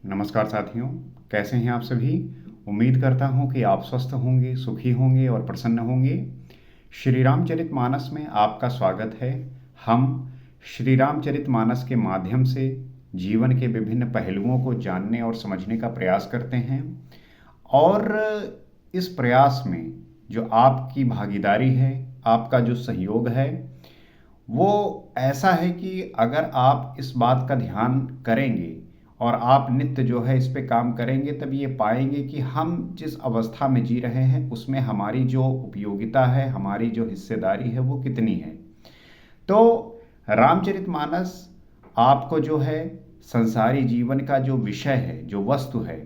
नमस्कार साथियों, कैसे हैं आप सभी। उम्मीद करता हूं कि आप स्वस्थ होंगे, सुखी होंगे और प्रसन्न होंगे। श्री रामचरितमानस में आपका स्वागत है। हम श्री रामचरितमानस के माध्यम से जीवन के विभिन्न पहलुओं को जानने और समझने का प्रयास करते हैं। और इस प्रयास में जो आपकी भागीदारी है, आपका जो सहयोग है, वो ऐसा है कि अगर आप इस बात का ध्यान करेंगे और आप नित्य जो है इस पे काम करेंगे, तब ये पाएंगे कि हम जिस अवस्था में जी रहे हैं उसमें हमारी जो उपयोगिता है, हमारी जो हिस्सेदारी है, वो कितनी है। तो रामचरितमानस आपको जो है संसारी जीवन का जो विषय है, जो वस्तु है,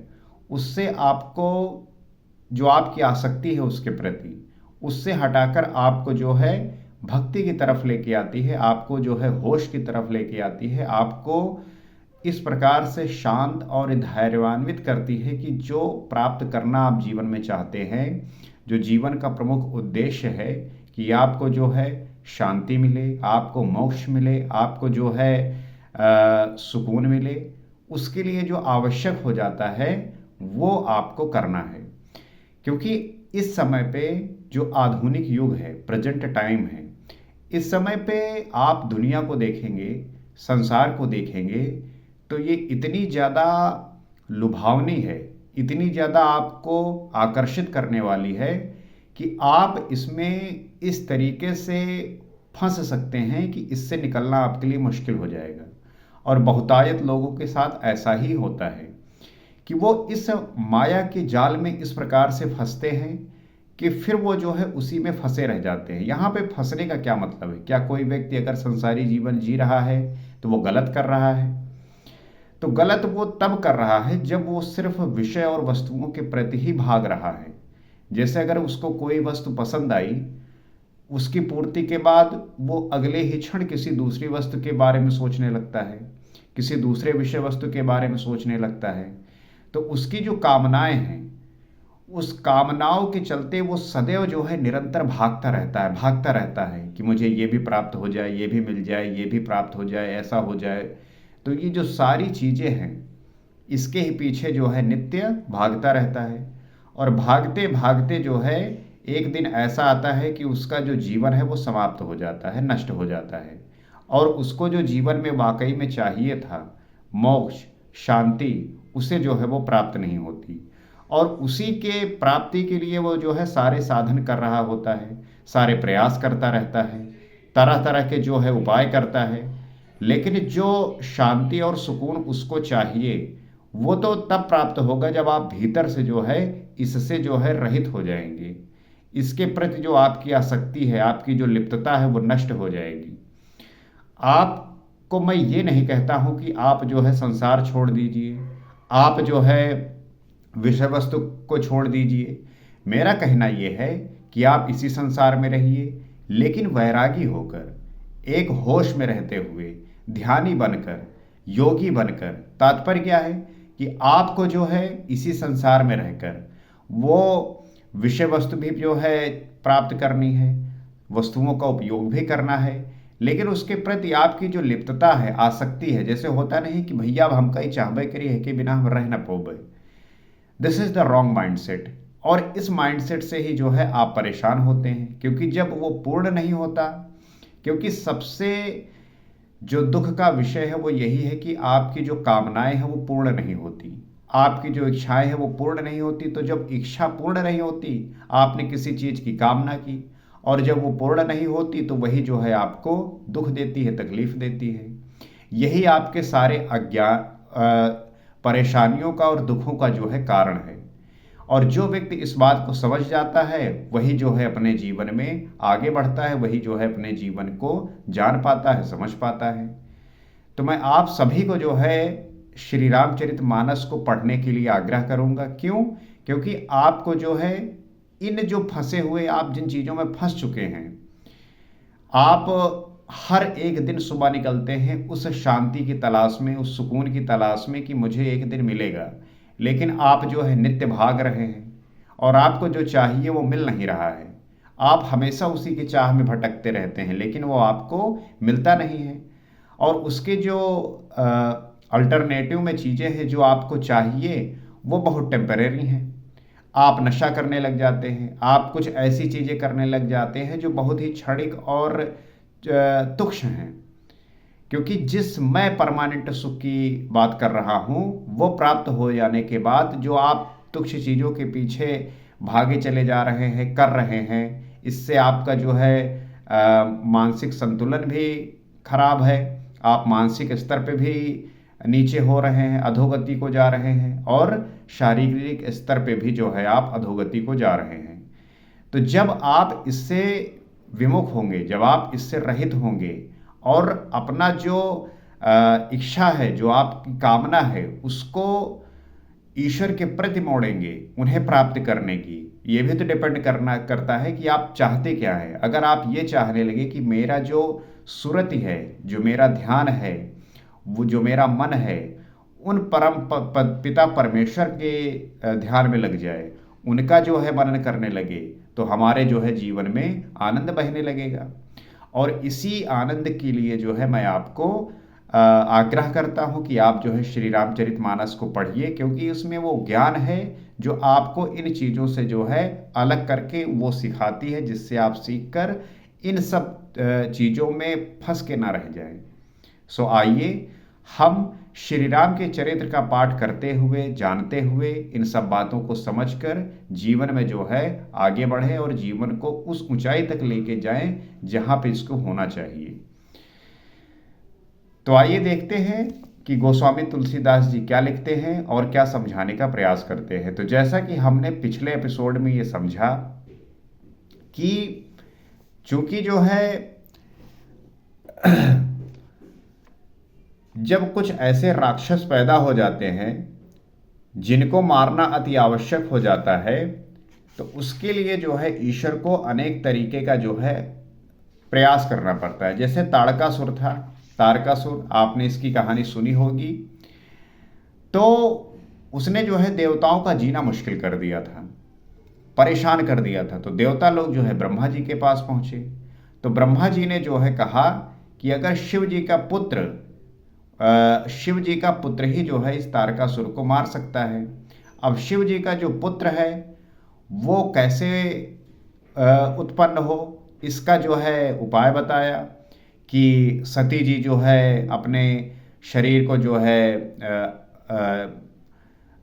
उससे आपको जो आपकी आसक्ति है उसके प्रति, उससे हटाकर आपको जो है भक्ति की तरफ लेके आती है, आपको जो है होश की तरफ लेके आती है, आपको इस प्रकार से शांत और धैर्यान्वित करती है कि जो प्राप्त करना आप जीवन में चाहते हैं, जो जीवन का प्रमुख उद्देश्य है कि आपको जो है शांति मिले, आपको मोक्ष मिले, आपको जो है सुकून मिले, उसके लिए जो आवश्यक हो जाता है वो आपको करना है। क्योंकि इस समय पे जो आधुनिक युग है, प्रेजेंट टाइम है, इस समय पे आप दुनिया को देखेंगे, संसार को देखेंगे, तो ये इतनी ज़्यादा लुभावनी है, इतनी ज़्यादा आपको आकर्षित करने वाली है कि आप इसमें इस तरीके से फंस सकते हैं कि इससे निकलना आपके लिए मुश्किल हो जाएगा। और बहुतायत लोगों के साथ ऐसा ही होता है कि वो इस माया के जाल में इस प्रकार से फंसते हैं कि फिर वो जो है उसी में फंसे रह जाते हैं। यहाँ पे फंसने का क्या मतलब है? क्या कोई व्यक्ति अगर संसारी जीवन जी रहा है तो वो गलत कर रहा है? तो गलत वो तब कर रहा है जब वो सिर्फ विषय और वस्तुओं के प्रति ही भाग रहा है। जैसे अगर उसको कोई वस्तु पसंद आई, उसकी पूर्ति के बाद वो अगले ही क्षण किसी दूसरी वस्तु के बारे में सोचने लगता है, किसी दूसरे विषय वस्तु के बारे में सोचने लगता है। तो उसकी जो कामनाएं हैं, उस कामनाओं के चलते वो सदैव जो है निरंतर भागता रहता है कि मुझे ये भी प्राप्त हो जाए, ये भी मिल जाए, ये भी प्राप्त हो जाए, ऐसा हो जाए। तो ये जो सारी चीज़ें हैं, इसके ही पीछे जो है नित्य भागता रहता है। और भागते भागते जो है एक दिन ऐसा आता है कि उसका जो जीवन है वो समाप्त हो जाता है, नष्ट हो जाता है। और उसको जो जीवन में वाकई में चाहिए था, मोक्ष, शांति, उसे जो है वो प्राप्त नहीं होती। और उसी के प्राप्ति के लिए वो जो है सारे साधन कर रहा होता है, सारे प्रयास करता रहता है, तरह तरह के जो है उपाय करता है। लेकिन जो शांति और सुकून उसको चाहिए, वो तो तब प्राप्त होगा जब आप भीतर से जो है इससे जो है रहित हो जाएंगे। इसके प्रति जो आपकी आसक्ति है, आपकी जो लिप्तता है, वो नष्ट हो जाएगी। आपको मैं ये नहीं कहता हूं कि आप जो है संसार छोड़ दीजिए, आप जो है विषय वस्तु को छोड़ दीजिए। मेरा कहना यह है कि आप इसी संसार में रहिए, लेकिन वैरागी होकर, एक होश में रहते हुए, ध्यानी बनकर, योगी बनकर। तात्पर्य क्या है कि आपको जो है इसी संसार में रहकर वो विषय वस्तु भी जो है प्राप्त करनी है, वस्तुओं का उपयोग भी करना है, लेकिन उसके प्रति आपकी जो लिप्तता है, आसक्ति है, जैसे होता नहीं कि भैया अब हम कहीं चाहबे करिए है कि बिना हम रह न पोबे। This is the wrong mindset. और इस माइंडसेट से ही जो है आप परेशान होते हैं, क्योंकि जब वो पूर्ण नहीं होता, क्योंकि सबसे जो दुख का विषय है वो यही है कि आपकी जो कामनाएं हैं वो पूर्ण नहीं होती, आपकी जो इच्छाएं हैं वो पूर्ण नहीं होती। तो जब इच्छा पूर्ण नहीं होती, आपने किसी चीज की कामना की, और जब वो पूर्ण नहीं होती तो वही जो है आपको दुख देती है, तकलीफ देती है। यही आपके सारे परेशानियों का और दुखों का जो है कारण है। और जो व्यक्ति इस बात को समझ जाता है, वही जो है अपने जीवन में आगे बढ़ता है, वही जो है अपने जीवन को जान पाता है, समझ पाता है। तो मैं आप सभी को जो है श्री रामचरितमानस को पढ़ने के लिए आग्रह करूंगा। क्यों? क्योंकि आपको जो है इन जो फंसे हुए, आप जिन चीज़ों में फंस चुके हैं, आप हर एक दिन सुबह निकलते हैं उस शांति की तलाश में, उस सुकून की तलाश में कि मुझे एक दिन मिलेगा, लेकिन आप जो है नित्य भाग रहे हैं और आपको जो चाहिए वो मिल नहीं रहा है। आप हमेशा उसी की चाह में भटकते रहते हैं, लेकिन वो आपको मिलता नहीं है। और उसके जो अल्टरनेटिव में चीज़ें हैं जो आपको चाहिए वो बहुत टेम्परेरी हैं। आप नशा करने लग जाते हैं, आप कुछ ऐसी चीज़ें करने लग जाते हैं जो बहुत ही क्षणिक और तुच्छ हैं, क्योंकि जिस मैं परमानेंट सुख की बात कर रहा हूँ वो प्राप्त हो जाने के बाद जो आप तुच्छ चीज़ों के पीछे भागे चले जा रहे हैं, कर रहे हैं, इससे आपका जो है मानसिक संतुलन भी खराब है। आप मानसिक स्तर पे भी नीचे हो रहे हैं, अधोगति को जा रहे हैं, और शारीरिक स्तर पे भी जो है आप अधोगति को जा रहे हैं। तो जब आप इससे विमुख होंगे, जब आप इससे रहित होंगे और अपना जो इच्छा है, जो आपकी कामना है, उसको ईश्वर के प्रति मोड़ेंगे उन्हें प्राप्त करने की। ये भी तो डिपेंड करता है कि आप चाहते क्या है। अगर आप ये चाहने लगे कि मेरा जो सुरति है, जो मेरा ध्यान है, वो जो मेरा मन है, उन परम पिता परमेश्वर के ध्यान में लग जाए, उनका जो है मनन करने लगे, तो हमारे जो है जीवन में आनंद बहने लगेगा। और इसी आनंद के लिए जो है मैं आपको आग्रह करता हूं कि आप जो है श्री रामचरितमानस को पढ़िए, क्योंकि उसमें वो ज्ञान है जो आपको इन चीज़ों से जो है अलग करके वो सिखाती है, जिससे आप सीखकर इन सब चीज़ों में फंस के ना रह जाएं। सो आइए हम श्री राम के चरित्र का पाठ करते हुए, जानते हुए, इन सब बातों को समझकर जीवन में जो है आगे बढ़ें और जीवन को उस ऊंचाई तक लेके जाएं जहां पे इसको होना चाहिए। तो आइए देखते हैं कि गोस्वामी तुलसीदास जी क्या लिखते हैं और क्या समझाने का प्रयास करते हैं। तो जैसा कि हमने पिछले एपिसोड में ये समझा कि चूंकि जो है जब कुछ ऐसे राक्षस पैदा हो जाते हैं जिनको मारना अति आवश्यक हो जाता है, तो उसके लिए जो है ईश्वर को अनेक तरीके का जो है प्रयास करना पड़ता है। जैसे ताड़कासुर था, तारकासुर, आपने इसकी कहानी सुनी होगी। तो उसने जो है देवताओं का जीना मुश्किल कर दिया था, परेशान कर दिया था। तो देवता लोग जो है ब्रह्मा जी के पास पहुंचे। तो ब्रह्मा जी ने जो है कहा कि अगर शिव जी का पुत्र ही जो है इस तारकासुर को मार सकता है। अब शिव जी का जो पुत्र है वो कैसे उत्पन्न हो, इसका जो है उपाय बताया कि सती जी जो है अपने शरीर को जो है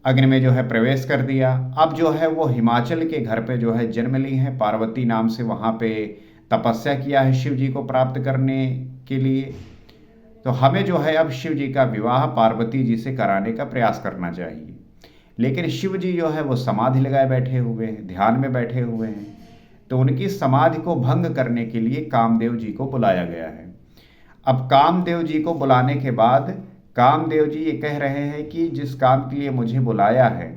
अग्नि में जो है प्रवेश कर दिया। अब जो है वो हिमाचल के घर पे जो है जन्म ली हैं, पार्वती नाम से वहाँ पे तपस्या किया है शिव जी को प्राप्त करने के लिए। तो हमें जो है अब शिव जी का विवाह पार्वती जी से कराने का प्रयास करना चाहिए। लेकिन शिव जी जो है वो समाधि लगाए बैठे हुए हैं, ध्यान में बैठे हुए हैं। तो उनकी समाधि को भंग करने के लिए कामदेव जी को बुलाया गया है। अब कामदेव जी को बुलाने के बाद कामदेव जी ये कह रहे हैं कि जिस काम के लिए मुझे बुलाया है,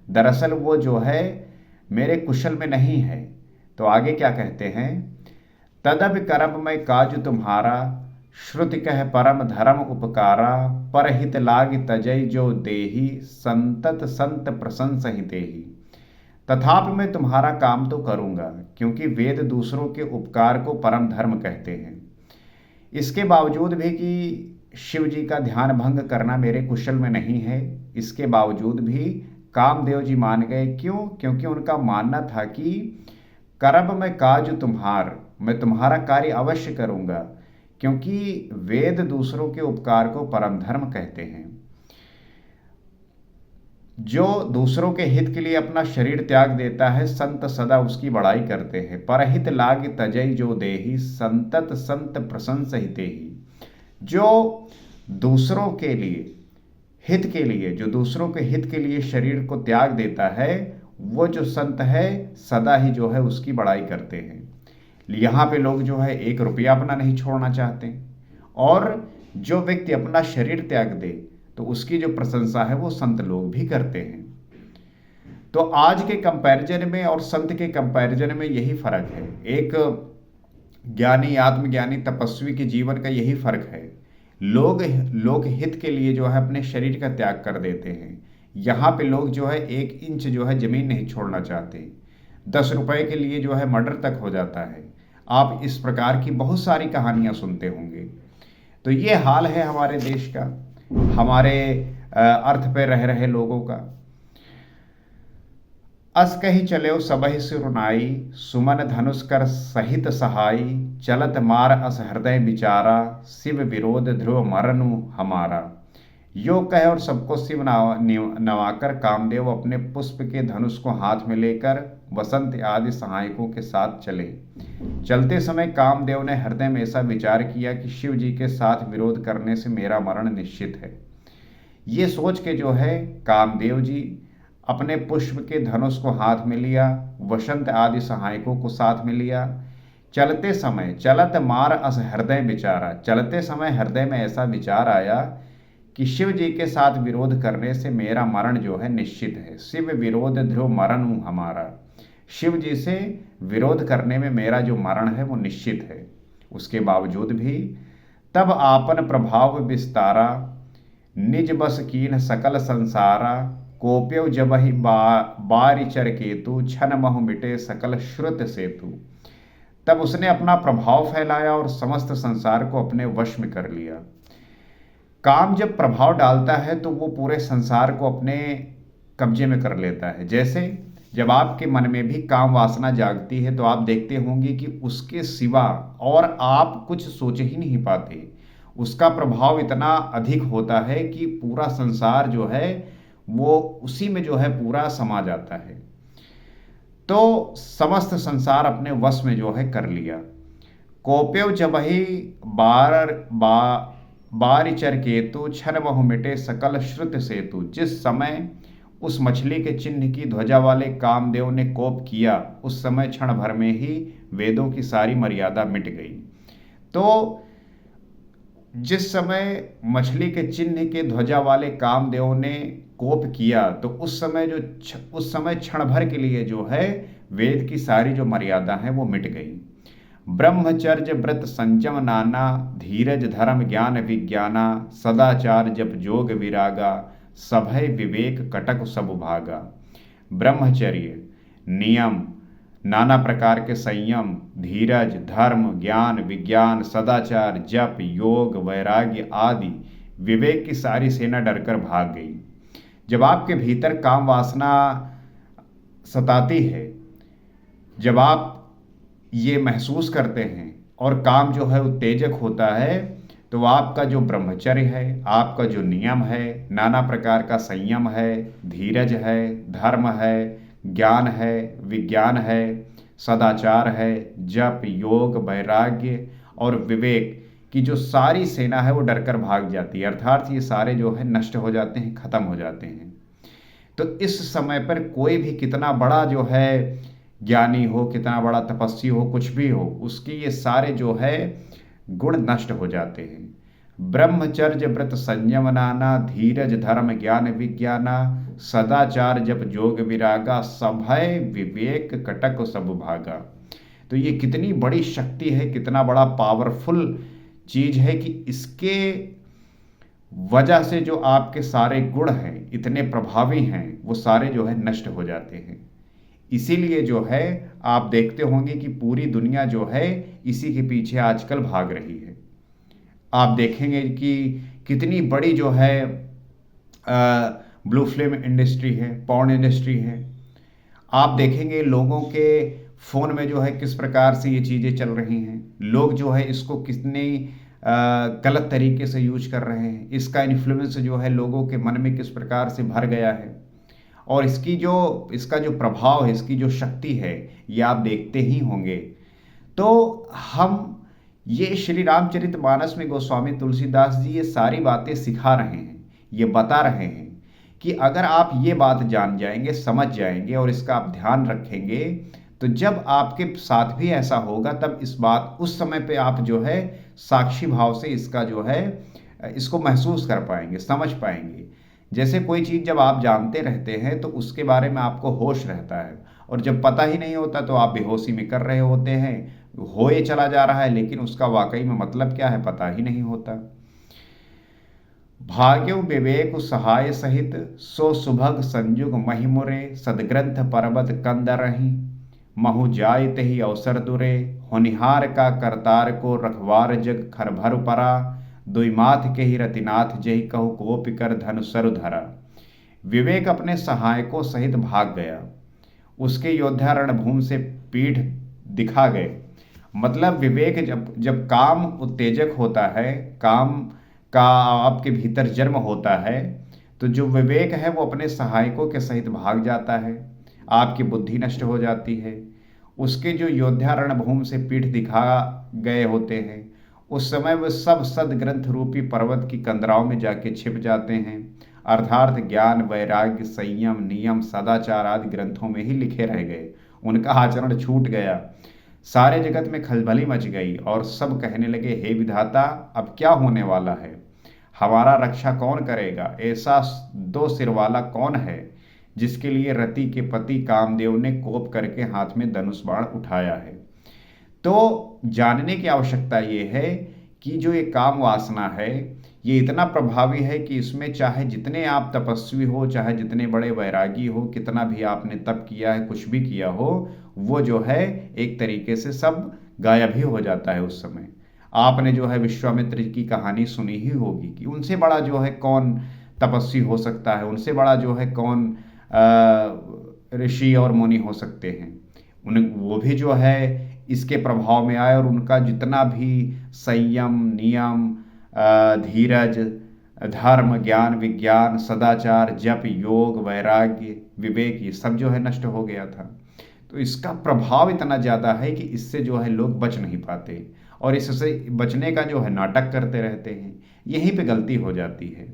दरअसल वो जो है मेरे कुशल में नहीं है। तो आगे क्या कहते हैं, तदब करब मैं काज तुम्हारा, श्रुति कह परम धर्म उपकारा, परहित लाग तजय जो देही, संतत संत प्रशंस ही तेहि। तथापि मैं तुम्हारा काम तो करूंगा, क्योंकि वेद दूसरों के उपकार को परम धर्म कहते हैं। इसके बावजूद भी कि शिव जी का ध्यान भंग करना मेरे कुशल में नहीं है, इसके बावजूद भी कामदेव जी मान गए। क्यों? क्योंकि उनका मानना था कि करब मैं काज तुम्हार, मैं तुम्हारा कार्य अवश्य करूंगा, क्योंकि वेद दूसरों के उपकार को परम धर्म कहते हैं। जो दूसरों के हित के लिए अपना शरीर त्याग देता है, संत सदा उसकी बड़ाई करते हैं। परहित लाग तजई जो देही, संतत संत प्रशंस ही तेहि। जो दूसरों के लिए हित के लिए, जो दूसरों के हित के लिए शरीर को त्याग देता है, वो जो संत है सदा ही जो है उसकी बड़ाई करते हैं। यहाँ पे लोग जो है 1 रुपया अपना नहीं छोड़ना चाहते, और जो व्यक्ति अपना शरीर त्याग दे तो उसकी जो प्रशंसा है वो संत लोग भी करते हैं। तो आज के कंपैरिजन में और संत के कंपैरिजन में यही फर्क है। एक ज्ञानी, आत्मज्ञानी, तपस्वी के जीवन का यही फर्क है। लोग हित के लिए जो है अपने शरीर का त्याग कर देते हैं। यहाँ पे लोग जो है 1 इंच जो है जमीन नहीं छोड़ना चाहते, 10 रुपए के लिए जो है मर्डर तक हो जाता है। आप इस प्रकार की बहुत सारी कहानियां सुनते होंगे। तो ये हाल है हमारे देश का। हमारे अर्थ पे रह रहे लोगों का। अस कही चले सबहि सिरुनाई, सुमन धनुष कर सहित सहाई, चलत मार अस हृदय विचारा, शिव विरोध ध्रुव मरनु हमारा। यो कह और सबको शिव नवाकर कामदेव अपने पुष्प के धनुष को हाथ में लेकर वसंत आदि सहायकों के साथ चले। चलते समय कामदेव ने हृदय में ऐसा विचार किया कि शिव जी के साथ विरोध करने से मेरा मरण निश्चित है। ये सोच के जो है कामदेव जी अपने पुष्प के धनुष को हाथ में लिया, वसंत आदि सहायकों को साथ में लिया। चलते समय चलत मार अस हृदय विचारा, चलते समय हृदय में ऐसा विचार आया कि शिव जी के साथ विरोध करने से मेरा मरण जो है निश्चित है। शिव विरोध ध्रुव मरण हूँ हमारा, शिव जी से विरोध करने में मेरा जो मरण है वो निश्चित है। उसके बावजूद भी तब आपन प्रभाव विस्तारा, निज बस कीन सकल संसारा, कोप्यव जबहि बारि चर केतु, छन महु मिटे सकल श्रुत सेतु। तब उसने अपना प्रभाव फैलाया और समस्त संसार को अपने वश में कर लिया। काम जब प्रभाव डालता है तो वो पूरे संसार को अपने कब्जे में कर लेता है। जैसे जब आपके मन में भी काम वासना जागती है तो आप देखते होंगे कि उसके सिवा और आप कुछ सोच ही नहीं पाते। उसका प्रभाव इतना अधिक होता है कि पूरा संसार जो है वो उसी में जो है पूरा समा जाता है। तो समस्त संसार अपने वश में जो है कर लिया। कोप्यव जबहि बारिचर केतु, छन महु मिटे सकल श्रुत सेतु। जिस समय उस मछली के चिन्ह की ध्वजा वाले कामदेव ने कोप किया, उस समय क्षण भर में ही वेदों की सारी मर्यादा मिट गई। तो जिस समय मछली के चिन्ह के ध्वजा वाले कामदेव ने कोप किया तो उस समय क्षण भर के लिए जो है वेद की सारी जो मर्यादा है वो मिट गई। ब्रह्मचर्य व्रत संयम नाना, धीरज धर्म ज्ञान विज्ञाना, सदाचार जप जोग विरागा, सभय विवेक कटक सब भागा। ब्रह्मचर्य नियम, नाना प्रकार के संयम, धीरज धर्म ज्ञान विज्ञान, सदाचार जप योग वैराग्य आदि विवेक की सारी सेना डरकर भाग गई। जब आपके भीतर काम वासना सताती है, जब आप ये महसूस करते हैं और काम जो है उत्तेजक होता है, तो आपका जो ब्रह्मचर्य है, आपका जो नियम है, नाना प्रकार का संयम है, धीरज है, धर्म है, ज्ञान है, विज्ञान है, सदाचार है, जप योग वैराग्य और विवेक की जो सारी सेना है वो डरकर भाग जाती है। अर्थात ये सारे जो है नष्ट हो जाते हैं, खत्म हो जाते हैं। तो इस समय पर कोई भी कितना बड़ा जो है ज्ञानी हो, कितना बड़ा तपस्वी हो, कुछ भी हो, उसके ये सारे जो है गुण नष्ट हो जाते हैं। ब्रह्मचर्य व्रत संयम नाना, धीरज धर्म ज्ञान विज्ञाना, सदाचार जप जोग विरागा, सभय विवेक कटक सब भागा। तो ये कितनी बड़ी शक्ति है, कितना बड़ा पावरफुल चीज है कि इसके वजह से जो आपके सारे गुण हैं, इतने प्रभावी हैं, वो सारे जो है नष्ट हो जाते हैं। इसीलिए जो है आप देखते होंगे कि पूरी दुनिया जो है इसी के पीछे आजकल भाग रही है। आप देखेंगे कि कितनी बड़ी जो है ब्लू फिल्म इंडस्ट्री है, पॉर्न इंडस्ट्री है। आप देखेंगे लोगों के फ़ोन में जो है किस प्रकार से ये चीज़ें चल रही हैं। लोग जो है इसको कितनी गलत तरीके से यूज कर रहे हैं। इसका इन्फ्लुएंस जो है लोगों के मन में किस प्रकार से भर गया है, और इसका जो प्रभाव है, इसकी जो शक्ति है, ये आप देखते ही होंगे। तो हम ये श्री रामचरितमानस में गोस्वामी तुलसीदास जी ये सारी बातें सिखा रहे हैं, ये बता रहे हैं कि अगर आप ये बात जान जाएंगे, समझ जाएंगे और इसका आप ध्यान रखेंगे, तो जब आपके साथ भी ऐसा होगा तब उस समय पे आप जो है साक्षी भाव से इसका जो है इसको महसूस कर पाएंगे, समझ पाएंगे। जैसे कोई चीज़ जब आप जानते रहते हैं तो उसके बारे में आपको होश रहता है, और जब पता ही नहीं होता तो आप बेहोशी में कर रहे होते हैं, होए चला जा रहा है, लेकिन उसका वाकई में मतलब क्या है पता ही नहीं होता। भाग्यो विवेक सहाय सहित, सो सुभग संयुग महिमुरे, सदग्रंथ पर्वत कंदरहि, महु जायत ही अवसर दुरे, होनिहार का करतार को रखवार जग खरभर परा, दुई माथ के ही रतिनाथ जही कहु कोपि कर धनु सरु धरा। विवेक अपने सहायकों सहित भाग गया। उसके योद्धा रणभूमि से पीठ दिखा गए। मतलब विवेक जब जब काम उत्तेजक होता है, काम का आपके भीतर जन्म होता है, तो जो विवेक है वो अपने सहायकों के सहित भाग जाता है, आपकी बुद्धि नष्ट हो जाती है। उसके जो योद्धा रणभूमि से पीठ दिखा गए होते हैं, उस समय वे सब सदग्रंथ रूपी पर्वत की कंदराओं में जाके छिप जाते हैं, अर्थात ज्ञान, वैराग्य, संयम, नियम, सदाचार आदि ग्रंथों में ही लिखे रह गए। उनका आचरण छूट गया। सारे जगत में खलबली मच गई और सब कहने लगे, हे विधाता, अब क्या होने वाला है? हमारा रक्षा कौन करेगा? ऐसा दो सिर वाला कौन है जिसके लिए रति के पति कामदेव ने कोप करके हाथ में धनुष बाण उठाया है? तो जानने की आवश्यकता ये है कि जो ये काम वासना है, ये इतना प्रभावी है कि इसमें चाहे जितने आप तपस्वी हो, चाहे जितने बड़े वैरागी हो, कितना भी आपने तप किया है, कुछ भी किया हो, वो जो है एक तरीके से सब गायब ही हो जाता है उस समय। आपने जो है विश्वामित्र की कहानी सुनी ही होगी कि उनसे बड़ा जो है कौन तपस्वी हो सकता है, उनसे बड़ा जो है कौन ऋषि और मुनि हो सकते हैं। वो भी जो है इसके प्रभाव में आए और उनका जितना भी संयम, नियम, धीरज, धर्म, ज्ञान, विज्ञान, सदाचार, जप, योग, वैराग्य, विवेक, ये सब जो है नष्ट हो गया था। तो इसका प्रभाव इतना ज़्यादा है कि इससे जो है लोग बच नहीं पाते और इससे बचने का जो है नाटक करते रहते हैं। यहीं पे गलती हो जाती है।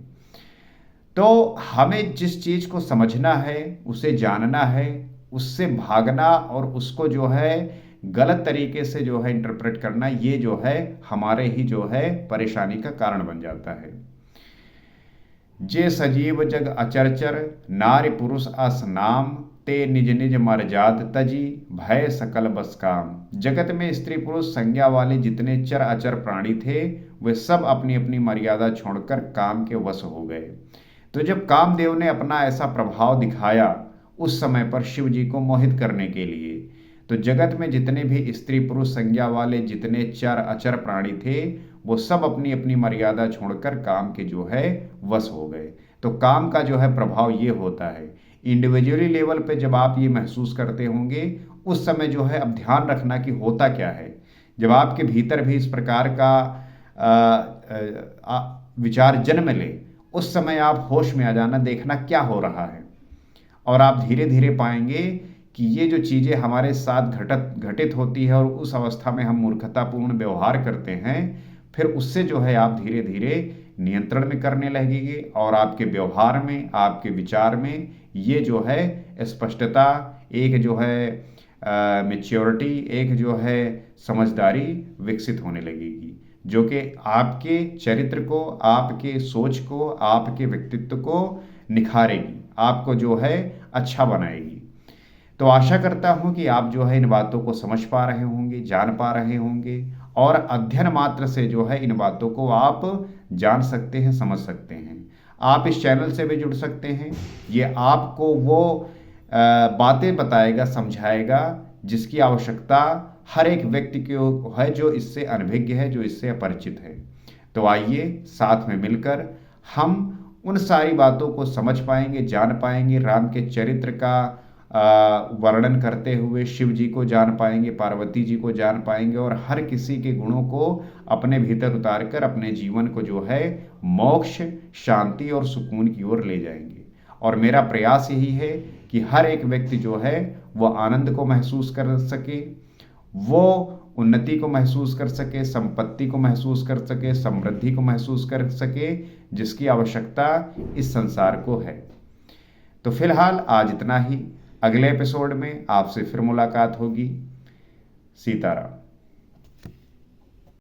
तो हमें जिस चीज़ को समझना है, उसे जानना है, उससे भागना और उसको जो है गलत तरीके से जो है इंटरप्रेट करना, ये जो है हमारे ही जो है परेशानी का कारण बन जाता है। जे सजीव जग अचरचर, नारी पुरुष अस नाम, ते निज निज मर्जाद तजी, भय सकल बस काम। जगत में स्त्री पुरुष संज्ञा वाले जितने चर अचर प्राणी थे, वे सब अपनी अपनी मर्यादा छोड़कर काम के वश हो गए। तो जब कामदेव ने अपना ऐसा प्रभाव दिखाया उस समय पर शिव जी को मोहित करने के लिए, तो जगत में जितने भी स्त्री पुरुष संज्ञा वाले जितने चर अचर प्राणी थे, वो सब अपनी अपनी मर्यादा छोड़कर काम के जो है वश हो गए। तो काम का जो है प्रभाव ये होता है। इंडिविजुअली लेवल पे जब आप ये महसूस करते होंगे, उस समय जो है अब ध्यान रखना कि होता क्या है। जब आपके भीतर भी इस प्रकार का विचार जन्म ले, उस समय आप होश में आ जाना, देखना क्या हो रहा है, और आप धीरे धीरे पाएंगे कि ये जो चीज़ें हमारे साथ घटित होती है और उस अवस्था में हम मूर्खतापूर्ण व्यवहार करते हैं, फिर उससे जो है आप धीरे धीरे नियंत्रण में करने लगेंगे और आपके व्यवहार में, आपके विचार में ये जो है स्पष्टता, एक जो है मैच्योरिटी, एक जो है समझदारी विकसित होने लगेगी, जो कि आपके चरित्र को, आपके सोच को, आपके व्यक्तित्व को निखारेगी, आपको जो है अच्छा बनाएगी। तो आशा करता हूँ कि आप जो है इन बातों को समझ पा रहे होंगे, जान पा रहे होंगे, और अध्ययन मात्र से जो है इन बातों को आप जान सकते हैं, समझ सकते हैं। आप इस चैनल से भी जुड़ सकते हैं। ये आपको वो बातें बताएगा, समझाएगा जिसकी आवश्यकता हर एक व्यक्ति को है, जो इससे अनभिज्ञ है, जो इससे अपरिचित है। तो आइए साथ में मिलकर हम उन सारी बातों को समझ पाएंगे, जान पाएंगे, राम के चरित्र का वर्णन करते हुए शिव जी को जान पाएंगे, पार्वती जी को जान पाएंगे, और हर किसी के गुणों को अपने भीतर उतार कर अपने जीवन को जो है मोक्ष, शांति और सुकून की ओर ले जाएंगे। और मेरा प्रयास यही है कि हर एक व्यक्ति जो है वो आनंद को महसूस कर सके, वो उन्नति को महसूस कर सके, संपत्ति को महसूस कर सके, समृद्धि को महसूस कर सके, जिसकी आवश्यकता इस संसार को है। तो फिलहाल आज इतना ही। अगले एपिसोड में आपसे फिर मुलाकात होगी। सीताराम।